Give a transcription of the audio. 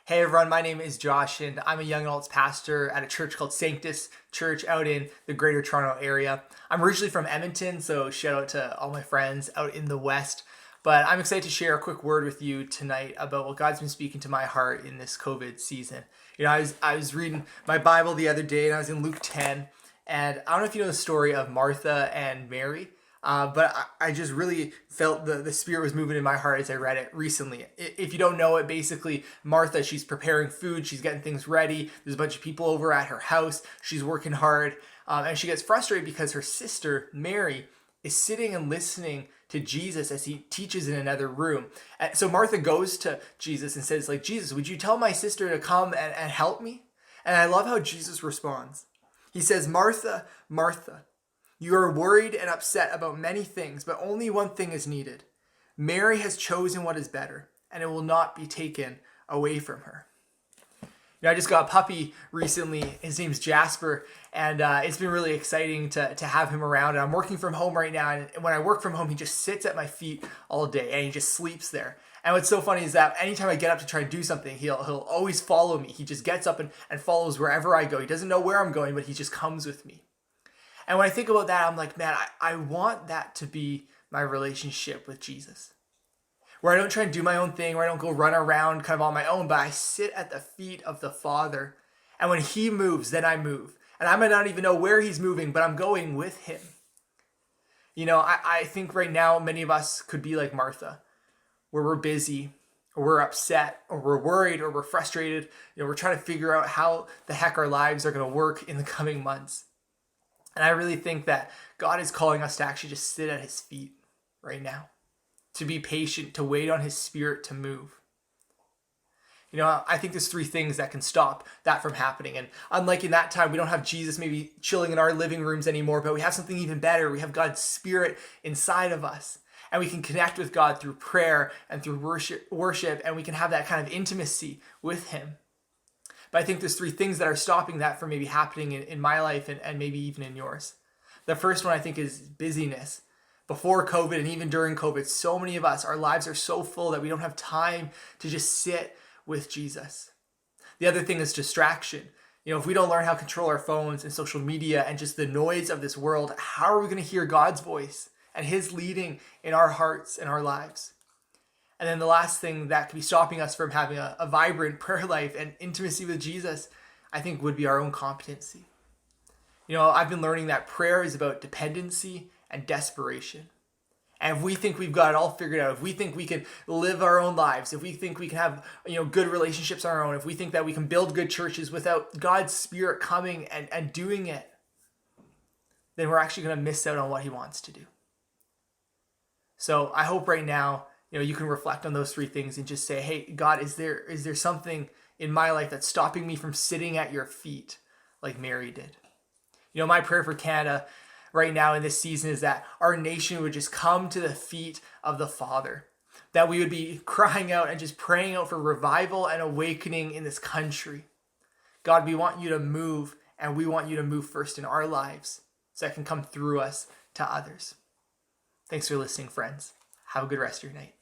Hey everyone, my name is Josh and I'm a young adults pastor at a church called Sanctus Church out in the Greater Toronto area. I'm originally from Edmonton, so shout out to all my friends out in the West. But I'm excited to share a quick word with you tonight about what God's been speaking to my heart in this COVID season. I was reading my Bible the other day and I was in Luke 10, and I don't know if you know the story of Martha and Mary. But I just really felt the Spirit was moving in my heart as I read it recently. If you don't know it, basically, Martha, she's preparing food, she's getting things ready. There's a bunch of people over at her house. She's working hard, and she gets frustrated because her sister, Mary, is sitting and listening to Jesus as he teaches in another room. And so Martha goes to Jesus and says, Jesus, would you tell my sister to come and help me? And I love how Jesus responds. He says, Martha, Martha, you are worried and upset about many things, but only one thing is needed. Mary has chosen what is better, and it will not be taken away from her. I just got a puppy recently. His name's Jasper, and it's been really exciting to have him around. And I'm working from home right now, and when I work from home, he just sits at my feet all day, and he just sleeps there. And what's so funny is that anytime I get up to try and do something, he'll always follow me. He just gets up and follows wherever I go. He doesn't know where I'm going, but he just comes with me. And when I think about that, I'm like, man, I want that to be my relationship with Jesus. Where I don't try and do my own thing, where I don't go run around kind of on my own, but I sit at the feet of the Father. And when he moves, then I move. And I might not even know where he's moving, but I'm going with him. I think right now many of us could be like Martha, where we're busy, or we're upset, or we're worried, or we're frustrated. We're trying to figure out how the heck our lives are going to work in the coming months. And I really think that God is calling us to actually just sit at his feet right now, to be patient, to wait on his Spirit to move. I think there's three things that can stop that from happening. And unlike in that time, we don't have Jesus maybe chilling in our living rooms anymore, but we have something even better. We have God's Spirit inside of us. And we can connect with God through prayer and through worship, and we can have that kind of intimacy with him. But I think there's three things that are stopping that from maybe happening in my life and maybe even in yours. The first one I think is busyness. Before COVID and even during COVID, so many of us, our lives are so full that we don't have time to just sit with Jesus. The other thing is distraction. If we don't learn how to control our phones and social media and just the noise of this world, how are we going to hear God's voice and his leading in our hearts and our lives? And then the last thing that could be stopping us from having a vibrant prayer life and intimacy with Jesus, I think, would be our own competency. I've been learning that prayer is about dependency and desperation. And if we think we've got it all figured out, if we think we can live our own lives, if we think we can have good relationships on our own, if we think that we can build good churches without God's Spirit coming and doing it, then we're actually going to miss out on what he wants to do. So I hope right now, you can reflect on those three things and just say, hey, God, is there something in my life that's stopping me from sitting at your feet like Mary did? My prayer for Canada right now in this season is that our nation would just come to the feet of the Father, that we would be crying out and just praying out for revival and awakening in this country. God, we want you to move, and we want you to move first in our lives so that can come through us to others. Thanks for listening, friends. Have a good rest of your night.